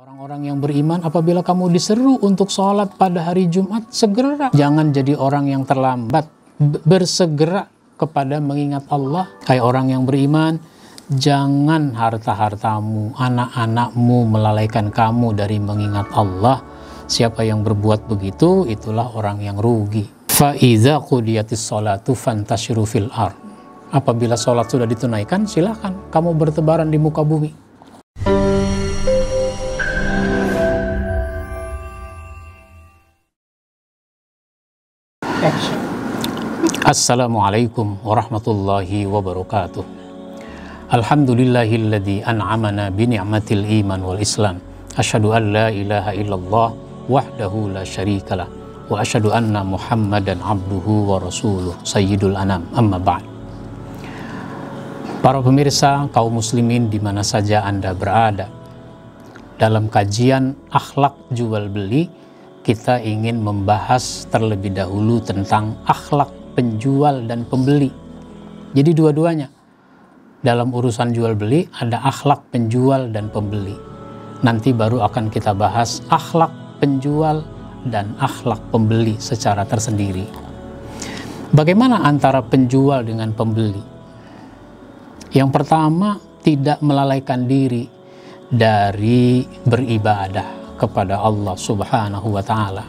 Orang-orang yang beriman, apabila kamu diseru untuk sholat pada hari Jumat, segera. Jangan jadi orang yang terlambat, bersegera kepada mengingat Allah. Hai orang yang beriman, jangan harta-hartamu, anak-anakmu melalaikan kamu dari mengingat Allah. Siapa yang berbuat begitu, itulah orang yang rugi. Fa'idza qudiyatis sholatu fantashiru fil ardh. Apabila sholat sudah ditunaikan, silakan kamu bertebaran di muka bumi. Assalamualaikum warahmatullahi wabarakatuh. Alhamdulillahilladzi an'amana bi ni'matil iman wal islam. Asyhadu an la ilaha illallah wahdahu la syarikalah wa asyhadu anna Muhammadan abduhu wa rasuluh sayyidul anam. Amma ba'd. Para pemirsa, kaum muslimin di mana saja Anda berada, dalam kajian akhlak jual beli, kita ingin membahas terlebih dahulu tentang akhlak penjual dan pembeli. Jadi dua-duanya. Dalam urusan jual beli ada akhlak penjual dan pembeli. Nanti baru akan kita bahas akhlak penjual dan akhlak pembeli secara tersendiri. Bagaimana antara penjual dengan pembeli? Yang pertama, tidak melalaikan diri dari beribadah kepada Allah Subhanahu wa ta'ala.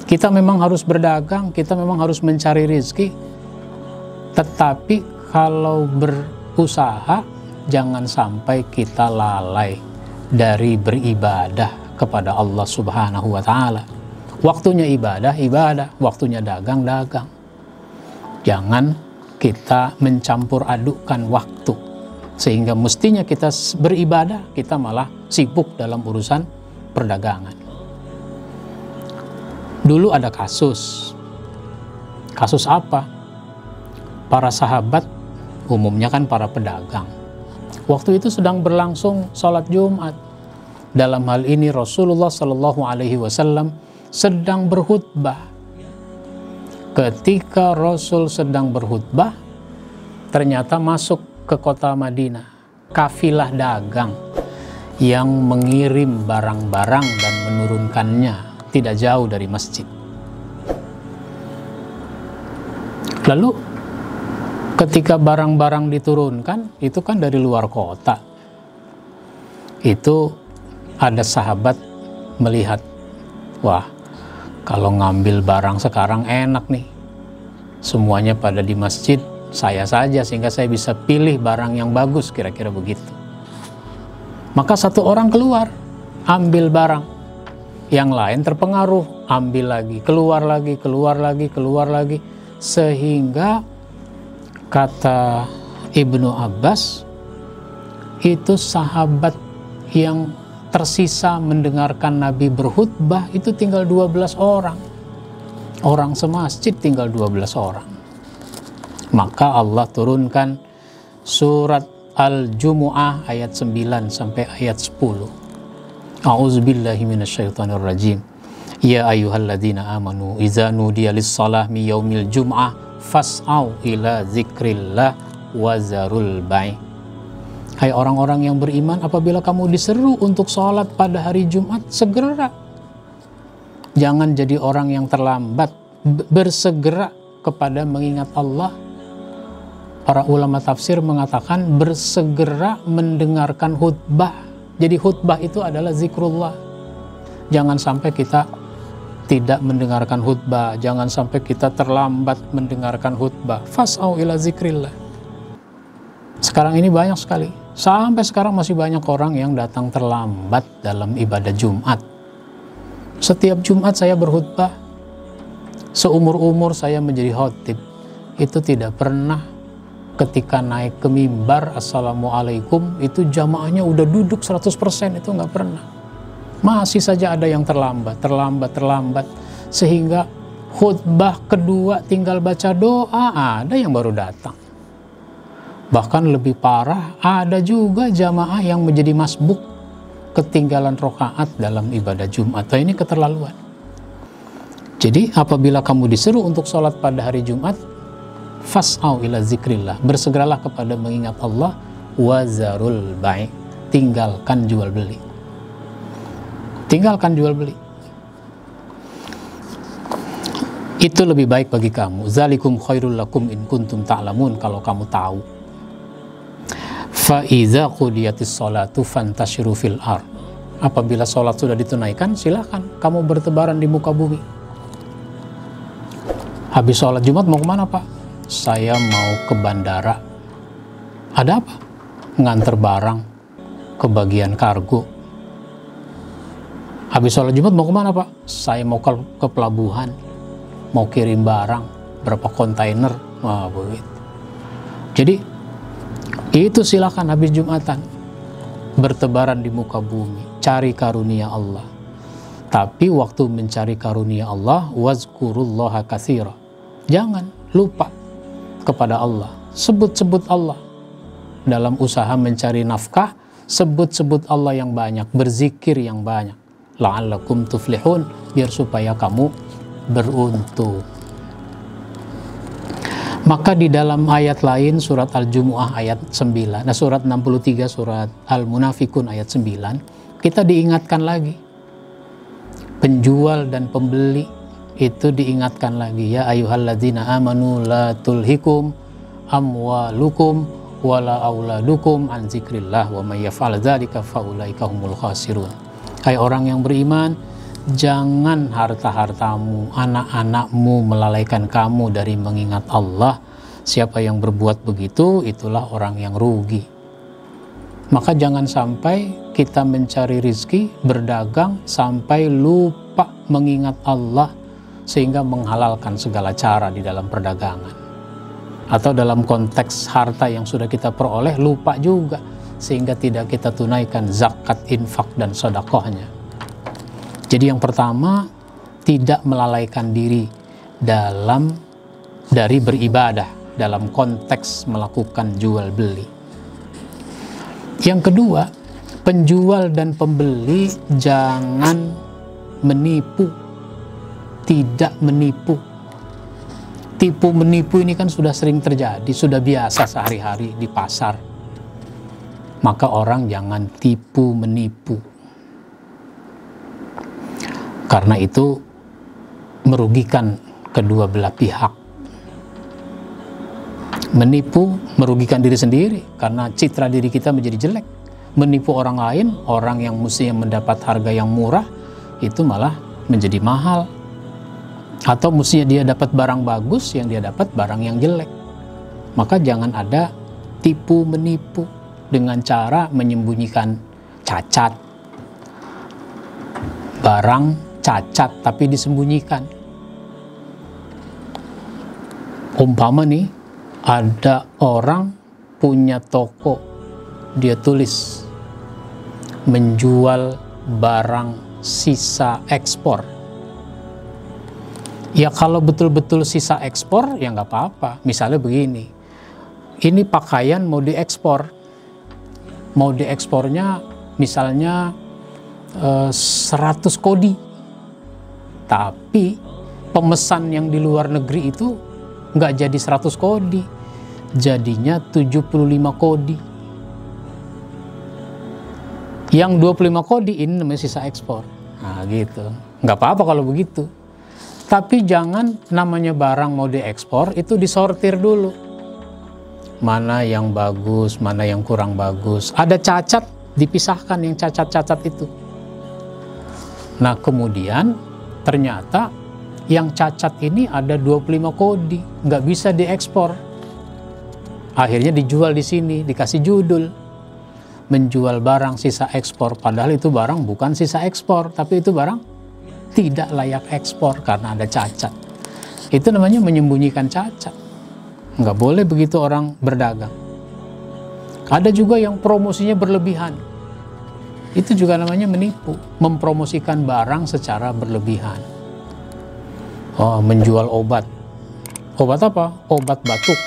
Kita memang harus berdagang, kita memang harus mencari rezeki, tetapi kalau berusaha jangan sampai kita lalai dari beribadah kepada Allah Subhanahu wa ta'ala. Waktunya ibadah, ibadah, waktunya dagang, dagang. Jangan kita mencampur adukkan waktu, sehingga mestinya kita beribadah, kita malah sibuk dalam urusan perdagangan. Dulu ada kasus apa? Para sahabat, umumnya kan para pedagang, waktu itu sedang berlangsung sholat Jumat. Dalam hal ini Rasulullah Shallallahu Alaihi Wasallam sedang berkhutbah. Ketika Rasul sedang berkhutbah, ternyata masuk ke kota Madinah kafilah dagang yang mengirim barang-barang dan menurunkannya tidak jauh dari masjid. Lalu ketika barang-barang diturunkan, itu kan dari luar kota. Itu ada sahabat melihat, wah, kalau ngambil barang sekarang enak nih. Semuanya pada di masjid, saya saja, sehingga saya bisa pilih barang yang bagus, kira-kira begitu. Maka satu orang keluar, ambil barang. Yang lain terpengaruh, ambil lagi, keluar lagi, keluar lagi, keluar lagi. Sehingga kata Ibnu Abbas, itu sahabat yang tersisa mendengarkan Nabi berkhutbah itu tinggal 12 orang. Orang semasjid tinggal 12 orang. Maka Allah turunkan surat Al-Jumu'ah ayat 9 sampai ayat 10. A'udzubillahi minasyaitonir rajim. Ya ayyuhalladzina amanu idza nudiya lis-shalah mi yaumil jum'ah fas'au ila dzikrillah wa zarul bai'. Hai orang-orang yang beriman, apabila kamu diseru untuk sholat pada hari Jumat, segera. Jangan jadi orang yang terlambat, bersegera kepada mengingat Allah. Para ulama tafsir mengatakan bersegera mendengarkan khutbah. Jadi khutbah itu adalah zikrullah. Jangan sampai kita tidak mendengarkan khutbah, jangan sampai kita terlambat mendengarkan khutbah. Fas'au ila zikrillah. Sekarang ini banyak sekali. Sampai sekarang masih banyak orang yang datang terlambat dalam ibadah Jumat. Setiap Jumat saya berkhutbah. Seumur-umur saya menjadi khotib, itu tidak pernah ketika naik ke mimbar assalamualaikum itu jamaahnya udah duduk 100%, itu nggak pernah. Masih saja ada yang terlambat, sehingga khutbah kedua tinggal baca doa, ada yang baru datang. Bahkan lebih parah, ada juga jamaah yang menjadi masbuk ketinggalan rokaat dalam ibadah Jumat. Ini keterlaluan. Jadi apabila kamu disuruh untuk sholat pada hari Jumat, fas'au ila zikrillah, bersegeralah kepada mengingat Allah, wa zarul bai', tinggalkan jual beli. Tinggalkan jual beli. Itu lebih baik bagi kamu. Zalikum khairul lakum in kuntum ta'lamun, kalau kamu tahu. Fa idza qudiyatis sholatu fantashiru fil ard. Apabila sholat sudah ditunaikan, silakan kamu bertebaran di muka bumi. Habis sholat Jumat mau kemana, Pak? Saya mau ke bandara. Ada apa? Nganter barang ke bagian kargo. Habis sholat Jumat mau kemana, Pak? Saya mau ke pelabuhan, mau kirim barang, berapa kontainer. Wah, begitu. Jadi itu silakan habis Jumatan bertebaran di muka bumi, cari karunia Allah. Tapi waktu mencari karunia Allah, wazkurullaha katsira. Jangan lupa kepada Allah. Sebut-sebut Allah. Dalam usaha mencari nafkah, sebut-sebut Allah yang banyak, berzikir yang banyak. La'allakum tuflihun, biar supaya kamu beruntung. Maka di dalam ayat lain, surat Al-Jumu'ah ayat 9, surat 63, surat Al-Munafikun ayat 9, kita diingatkan lagi. Penjual dan pembeli itu diingatkan lagi. Ya ayyuhalladzina amanu la tulhikum amwalukum wala auladukum an zikrillah wa may yaf'al dzalika faulaika humul khasirun. Hai orang yang beriman, jangan harta-hartamu, anak-anakmu melalaikan kamu dari mengingat Allah. Siapa yang berbuat begitu, itulah orang yang rugi. Maka jangan sampai kita mencari rizki, berdagang, sampai lupa mengingat Allah, sehingga menghalalkan segala cara di dalam perdagangan. Atau dalam konteks harta yang sudah kita peroleh, lupa juga, sehingga tidak kita tunaikan zakat, infak, dan sedekahnya. Jadi yang pertama, tidak melalaikan diri dari beribadah dalam konteks melakukan jual beli. Yang kedua, penjual dan pembeli jangan menipu, tidak menipu. Tipu menipu ini kan sudah sering terjadi, sudah biasa sehari-hari di pasar. Maka orang jangan tipu menipu. Karena itu merugikan kedua belah pihak. Menipu merugikan diri sendiri karena citra diri kita menjadi jelek. Menipu orang lain, orang yang mestinya mendapat harga yang murah, itu malah menjadi mahal. Atau mestinya dia dapat barang bagus, yang dia dapat barang yang jelek. Maka jangan ada tipu menipu dengan cara menyembunyikan cacat. Barang cacat tapi disembunyikan. Umpama nih, ada orang punya toko, dia tulis menjual barang sisa ekspor. Ya kalau betul-betul sisa ekspor, ya nggak apa-apa. Misalnya begini, ini pakaian mau diekspor. Mau diekspornya misalnya 100 kodi. Tapi pemesan yang di luar negeri itu nggak jadi 100 kodi. Jadinya 75 kodi. Yang 25 kodi ini namanya sisa ekspor. Nah gitu. Nggak apa-apa kalau begitu. Tapi jangan namanya barang mau diekspor itu disortir dulu. Mana yang bagus, mana yang kurang bagus. Ada cacat, dipisahkan yang cacat-cacat itu. Nah kemudian ternyata yang cacat ini ada 25 kodi, nggak bisa diekspor. Akhirnya dijual di sini, dikasih judul. Menjual barang sisa ekspor, padahal itu barang bukan sisa ekspor, tapi itu barang tidak layak ekspor karena ada cacat. Itu namanya menyembunyikan cacat. Nggak boleh begitu orang berdagang. Ada juga yang promosinya berlebihan. Itu juga namanya menipu, mempromosikan barang secara berlebihan. Oh, menjual obat. Obat apa? Obat batuk.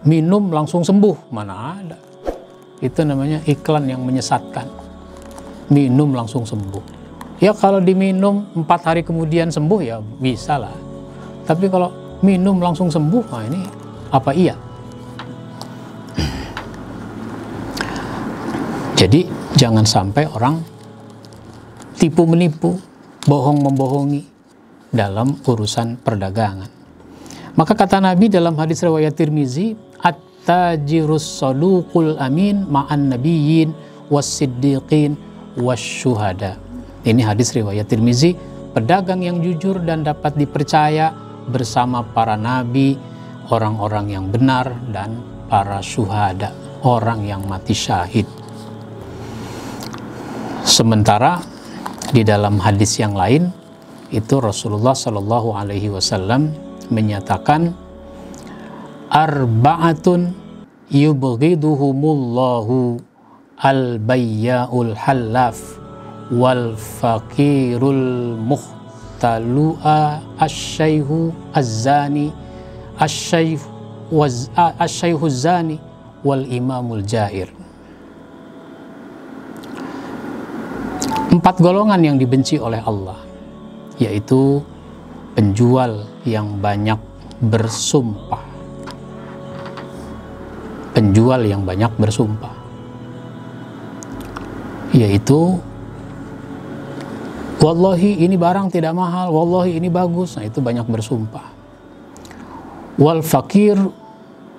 Minum langsung sembuh. Mana ada. Itu namanya iklan yang menyesatkan. Minum langsung sembuh. Ya kalau diminum 4 hari kemudian sembuh ya bisa lah. Tapi kalau minum langsung sembuh, nah ini apa iya? Jadi jangan sampai orang tipu menipu, bohong membohongi dalam urusan perdagangan. Maka kata Nabi dalam hadis riwayat Tirmizi, at-tajirus saduqul amin ma'an nabiyyin was-siddiqin wasyuhada. Ini hadis riwayat Tirmizi, pedagang yang jujur dan dapat dipercaya bersama para nabi, orang-orang yang benar, dan para syuhada, orang yang mati syahid. Sementara di dalam hadis yang lain itu Rasulullah Shallallahu Alaihi Wasallam menyatakan, arba'atun yubghiduhumullahu al-bayya'ul halaf wal faqirul muhtalu'a asyaihu az-zani asyaihu az-zani wal imamul jair. 4 golongan yang dibenci oleh Allah, yaitu penjual yang banyak bersumpah. Penjual yang banyak bersumpah, yaitu wallahi ini barang tidak mahal, wallahi ini bagus. Nah, itu banyak bersumpah. Wal fakir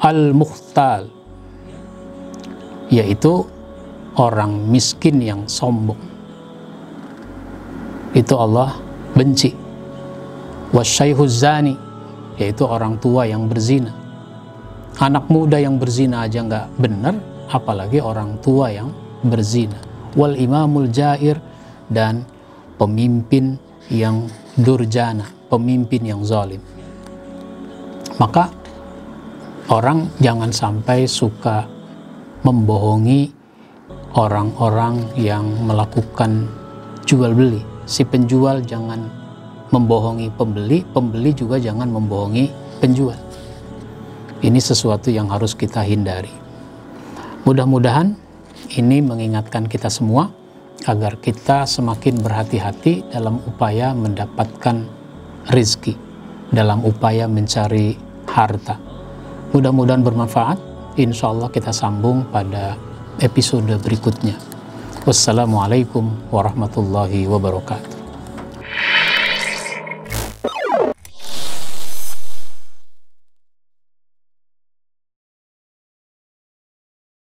al mukhtal, yaitu orang miskin yang sombong. Itu Allah benci. Wasyaikhuz zani, yaitu orang tua yang berzina. Anak muda yang berzina aja nggak benar, apalagi orang tua yang berzina. Wal imamul jair, dan pemimpin yang durjana, pemimpin yang zalim. Maka orang jangan sampai suka membohongi orang-orang yang melakukan jual beli. Si penjual jangan membohongi pembeli, pembeli juga jangan membohongi penjual. Ini sesuatu yang harus kita hindari. Mudah-mudahan ini mengingatkan kita semua agar kita semakin berhati-hati dalam upaya mendapatkan rezeki, dalam upaya mencari harta. Mudah-mudahan bermanfaat. Insya Allah kita sambung pada episode berikutnya. Wassalamualaikum warahmatullahi wabarakatuh.